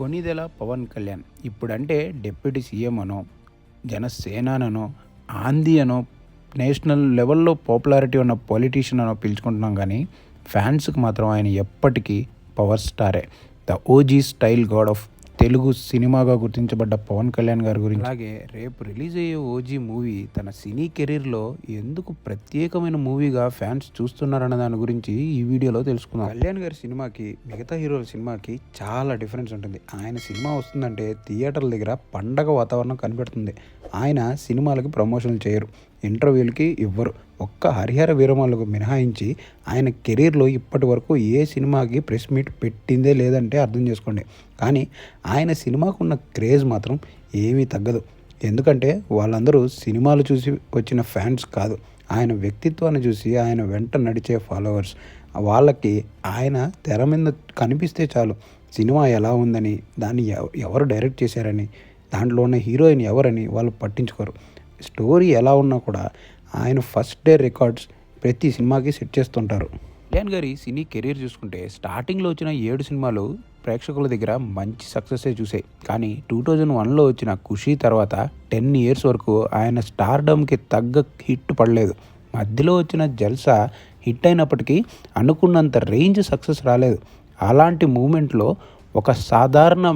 కొనిదెల పవన్ కళ్యాణ్ ఇప్పుడంటే deputy CM అనో జనసేనానో ఆంధీ అనో నేషనల్ లెవెల్లో పాపులారిటీ ఉన్న పొలిటీషియన్ అనో పిలుచుకుంటున్నాం, కానీ ఫ్యాన్స్కి మాత్రం ఆయన ఎప్పటికీ పవర్ స్టారే. The OG style god of Telugu సినిమాగా గుర్తించబడ్డ పవన్ కళ్యాణ్ గారి గురించి, అలాగే రేపు రిలీజ్ అయ్యే ఓజీ మూవీ తన సినీ కెరీర్లో ఎందుకు ప్రత్యేకమైన మూవీగా ఫ్యాన్స్ చూస్తున్నారన్న దాని గురించి ఈ వీడియోలో తెలుసుకుందాం. కళ్యాణ్ గారి సినిమాకి మిగతా హీరోల సినిమాకి చాలా డిఫరెన్స్ ఉంటుంది. ఆయన సినిమా వస్తుందంటే థియేటర్ల దగ్గర పండగ వాతావరణం కనిపెడుతుంది. ఆయన సినిమాలకి ప్రమోషన్లు చేయరు, ఇంటర్వ్యూలకి ఇవ్వరు. ఒక్క హరిహర వీరమల్లుకు మినహాయించి ఆయన కెరీర్లో ఇప్పటి వరకు ఏ సినిమాకి ప్రెస్ మీట్ పెట్టిందే లేదంటే అర్థం చేసుకోండి. కానీ ఆయన సినిమాకు ఉన్న క్రేజ్ మాత్రం ఏమీ తగ్గదు. ఎందుకంటే వాళ్ళందరూ సినిమాలు చూసి వచ్చిన ఫ్యాన్స్ కాదు, ఆయన వ్యక్తిత్వాన్ని చూసి ఆయన వెంట నడిచే ఫాలోవర్స్. వాళ్ళకి ఆయన తెర మీద కనిపిస్తే చాలు, సినిమా ఎలా ఉందని, దాన్ని ఎవరు డైరెక్ట్ చేశారని, దాంట్లో ఉన్న హీరోయిన్ ఎవరని వాళ్ళు పట్టించుకోరు. స్టోరీ ఎలా ఉన్నా కూడా ఆయన ఫస్ట్ డే రికార్డ్స్ ప్రతి సినిమాకి సెట్ చేస్తుంటారు. కళ్యాణ్ గారి సినీ కెరీర్ చూసుకుంటే స్టార్టింగ్లో వచ్చిన 7 సినిమాలు ప్రేక్షకుల దగ్గర మంచి సక్సెస్సే చూసాయి. కానీ 2001లో వచ్చిన ఖుషీ తర్వాత 10 ఇయర్స్ వరకు ఆయన స్టార్డమ్కి తగ్గ హిట్ పడలేదు. మధ్యలో వచ్చిన జల్సా హిట్ అయినప్పటికీ అనుకున్నంత రేంజ్ సక్సెస్ రాలేదు. అలాంటి మూమెంట్లో ఒక సాధారణ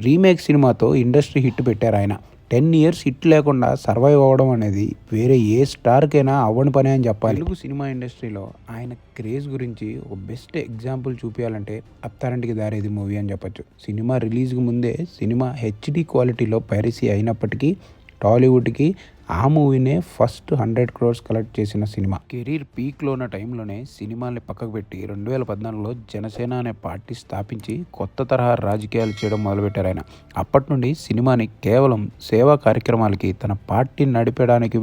రీమేక్ సినిమాతో ఇండస్ట్రీ హిట్ పెట్టారు ఆయన. 10 ఇయర్స్ హిట్ లేకుండా సర్వైవ్ అవ్వడం అనేది వేరే ఏ స్టార్కైనా అవ్వని పని అని చెప్పాలి. తెలుగు సినిమా ఇండస్ట్రీలో ఆయన క్రేజ్ గురించి ఒక బెస్ట్ ఎగ్జాంపుల్ చూపించాలంటే అత్తారింటికి దారేది మూవీ అని చెప్పొచ్చు. సినిమా రిలీజ్కి ముందే సినిమా హెచ్డి క్వాలిటీలో పైరసీ అయినప్పటికీ టాలీవుడ్కి ఆ మూవీనే ఫస్ట్ 100 crores కలెక్ట్ చేసిన సినిమా. కెరీర్ పీక్లో ఉన్న టైంలోనే సినిమాల్ని పక్కకు పెట్టి 2014లో జనసేన అనే పార్టీ స్థాపించి కొత్త తరహా రాజకీయాలు చేయడం మొదలుపెట్టారు ఆయన. అప్పటి నుండి సినిమాని కేవలం సేవా కార్యక్రమాలకి, తన పార్టీ నడిపేయడానికి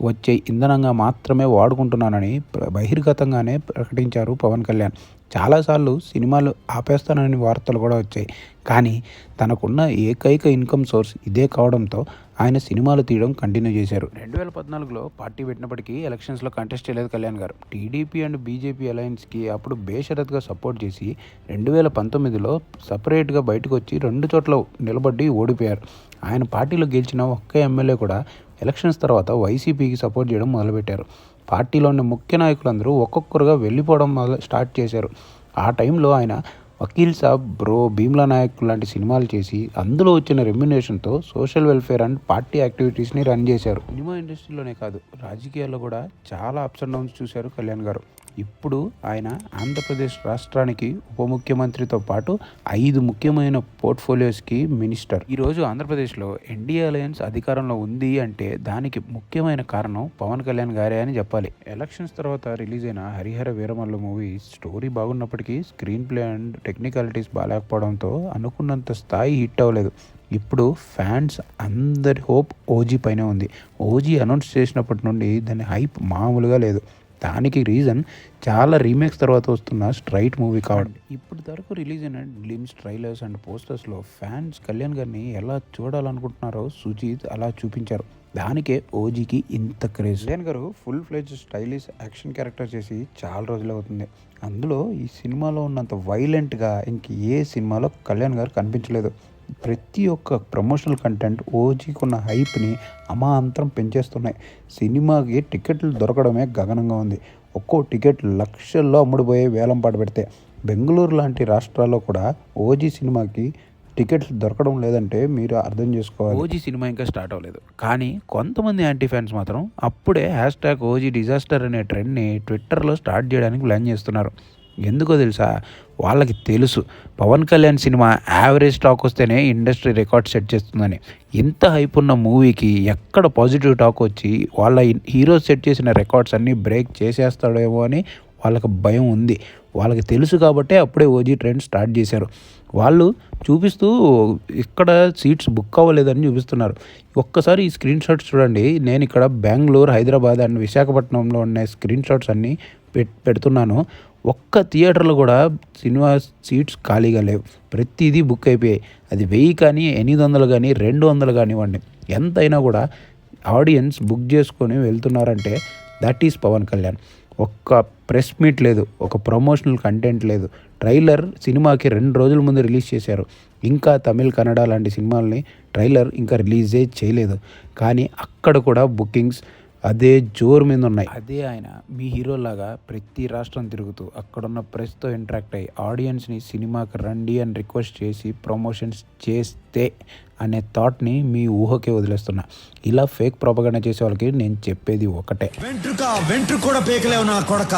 వచ్చే ఇంధనంగా మాత్రమే వాడుకుంటున్నానని బహిర్గతంగానే ప్రకటించారు పవన్ కళ్యాణ్. చాలాసార్లు సినిమాలు ఆపేస్తానని వార్తలు కూడా వచ్చాయి. కానీ తనకున్న ఏకైక ఇన్కమ్ సోర్స్ ఇదే కావడంతో ఆయన సినిమాలు తీయడం కంటిన్యూ చేశారు. 2014లో పార్టీ పెట్టినప్పటికీ ఎలక్షన్స్లో కంటెస్ట్ చేయలేదు కళ్యాణ్ గారు. టీడీపీ అండ్ బీజేపీ అలయన్స్కి అప్పుడు బేషరత్గా సపోర్ట్ చేసి 2019లో సపరేట్గా బయటకు వచ్చి 2 చోట్ల నిలబడి ఓడిపోయారు. ఆయన పార్టీలో గెలిచిన ఒక్క ఎమ్మెల్యే కూడా ఎలక్షన్స్ తర్వాత వైసీపీకి సపోర్ట్ చేయడం మొదలుపెట్టారు. పార్టీలోని ముఖ్య నాయకులందరూ ఒక్కొక్కరుగా వెళ్ళిపోవడం స్టార్ట్ చేశారు. ఆ టైంలో ఆయన వకీల్ సాబ్, బ్రో, భీమ్లా నాయక్ లాంటి సినిమాలు చేసి అందులో వచ్చిన రెమ్యునేషన్తో సోషల్ వెల్ఫేర్ అండ్ పార్టీ యాక్టివిటీస్ని రన్ చేశారు. సినిమా ఇండస్ట్రీలోనే కాదు, రాజకీయాల్లో కూడా చాలా అప్స్ అండ్ డౌన్స్ చూశారు కళ్యాణ్ గారు. ఇప్పుడు ఆయన ఆంధ్రప్రదేశ్ రాష్ట్రానికి ఉప ముఖ్యమంత్రితో పాటు 5 ముఖ్యమైన పోర్ట్ఫోలియోస్కి మినిస్టర్. ఈరోజు ఆంధ్రప్రదేశ్లో ఎన్డీఏ అలయన్స్ అధికారంలో ఉంది అంటే దానికి ముఖ్యమైన కారణం పవన్ కళ్యాణ్ గారే అని చెప్పాలి. ఎలక్షన్స్ తర్వాత రిలీజ్ అయిన హరిహర వీరమల్లు మూవీ స్టోరీ బాగున్నప్పటికీ స్క్రీన్ ప్లే అండ్ టెక్నికాలిటీస్ బాగాలేకపోవడంతో అనుకున్నంత స్థాయి హిట్ అవ్వలేదు. ఇప్పుడు ఫ్యాన్స్ అందరి హోప్ ఓజీ పైనే ఉంది. ఓజీ అనౌన్స్ చేసినప్పటి నుండి దాని హైప్ మామూలుగా లేదు. దానికి రీజన్ చాలా రీమేక్స్ తర్వాత వస్తున్న స్ట్రైట్ మూవీ కావడం. ఇప్పుడు వరకు రిలీజ్ అయిన గ్లిమ్స్, ట్రైలర్స్ అండ్ పోస్టర్స్లో ఫ్యాన్స్ కళ్యాణ్ గారిని ఎలా చూడాలనుకుంటున్నారో సుజీత్ అలా చూపించారు. దానికే ఓజీకి ఇంత క్రేజ్. కళ్యాణ్ గారు full fledged stylish action character చేసి చాలా రోజులు అవుతుంది. అందులో ఈ సినిమాలో ఉన్నంత వైలెంట్గా ఇంక ఏ సినిమాలో కళ్యాణ్ గారు కనిపించలేదు. ప్రతి ఒక్క ప్రమోషనల్ కంటెంట్ ఓజీకి ఉన్న హైప్ని అమాంతరం పెంచేస్తున్నాయి. సినిమాకి టికెట్లు దొరకడమే గగనంగా ఉంది. ఒక్కో టికెట్ లక్షల్లో అమ్ముడుపోయే వేలంపాట పెడితే బెంగళూరు లాంటి రాష్ట్రాల్లో కూడా ఓజీ సినిమాకి టికెట్లు దొరకడం లేదంటే మీరు అర్థం చేసుకోవాలి. ఓజీ సినిమా ఇంకా స్టార్ట్ అవ్వలేదు, కానీ కొంతమంది యాంటీ ఫ్యాన్స్ మాత్రం అప్పుడే #ఓజీ డిజాస్టర్ అనే ట్రెండ్ని ట్విట్టర్లో స్టార్ట్ చేయడానికి ప్లాన్ చేస్తున్నారు. ఎందుకో తెలుసా, వాళ్ళకి తెలుసు Pawan Kalyan cinema average talk వస్తేనే ఇండస్ట్రీ రికార్డ్ సెట్ చేస్తుందని. ఇంత హైప్ ఉన్న మూవీకి ఎక్కడ పాజిటివ్ టాక్ వచ్చి వాళ్ళ హీరో సెట్ చేసిన రికార్డ్స్ అన్నీ బ్రేక్ చేసేస్తాడేమో అని వాళ్ళకి భయం ఉంది. వాళ్ళకి తెలుసు కాబట్టే అప్పుడే ఓజీ ట్రెండ్ స్టార్ట్ చేశారు. వాళ్ళు చూపిస్తూ ఇక్కడ సీట్స్ బుక్ అవ్వలేదని చూపిస్తున్నారు. ఒక్కసారి ఈ స్క్రీన్ షాట్స్ చూడండి. నేను ఇక్కడ బెంగళూరు, హైదరాబాద్ అండ్ విశాఖపట్నంలో ఉన్న స్క్రీన్ షాట్స్ అన్నీ పెడుతున్నాను. ఒక్క థియేటర్లో కూడా సినిమా సీట్స్ ఖాళీగా లేవు, ప్రతిదీ బుక్ అయిపోయాయి. అది 1000 కానీ 800 కానీ 200 కానివ్వండి, ఎంతైనా కూడా ఆడియన్స్ బుక్ చేసుకొని వెళ్తున్నారంటే దట్ ఈస్ పవన్ కళ్యాణ్. ఒక్క ప్రెస్ మీట్ లేదు, ఒక ప్రమోషనల్ కంటెంట్ లేదు. ట్రైలర్ సినిమాకి 2 రోజుల ముందు రిలీజ్ చేశారు, ఇంకా తమిళ్, కన్నడ లాంటి సినిమాలని ట్రైలర్ ఇంకా రిలీజే చేయలేదు, కానీ అక్కడ కూడా బుకింగ్స్ అదే జోరు మీద ఉన్నాయి. అదే ఆయన మీ హీరోలాగా ప్రతి రాష్ట్రం తిరుగుతూ అక్కడున్న ప్రెస్తో ఇంటరాక్ట్ అయ్యి ఆడియన్స్ని సినిమాకి రండి అని రిక్వెస్ట్ చేసి ప్రమోషన్స్ చేస్తే అనే థాట్ని మీ ఊహకే వదిలేస్తున్నా. ఇలా ఫేక్ ప్రొపగండా చేసే వాళ్ళకి నేను చెప్పేది ఒకటే, వెంట్రుక కూడా పీకలేవు నా కొడక.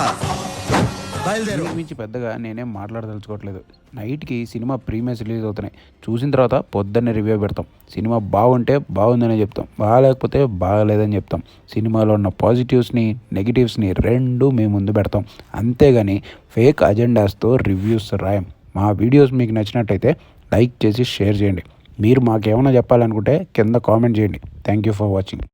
మించి పెద్దగా నేనేం మాట్లాడదలుచుకోవట్లేదు. నైట్కి సినిమా ప్రీమియర్స్ రిలీజ్ అవుతున్నాయి, చూసిన తర్వాత పొద్దున్నే రివ్యూ పెడతాం. సినిమా బాగుంటే బాగుందనే చెప్తాం, బాగాలేకపోతే బాగాలేదని చెప్తాం. సినిమాలో ఉన్న పాజిటివ్స్ని నెగిటివ్స్ని రెండూ మేము ముందు పెడతాం, అంతేగాని ఫేక్ అజెండాస్తో రివ్యూస్ రాయం. మా వీడియోస్ మీకు నచ్చినట్టయితే లైక్ చేసి షేర్ చేయండి. మీరు మాకేమైనా చెప్పాలనుకుంటే కింద కామెంట్ చేయండి. Thank you for watching.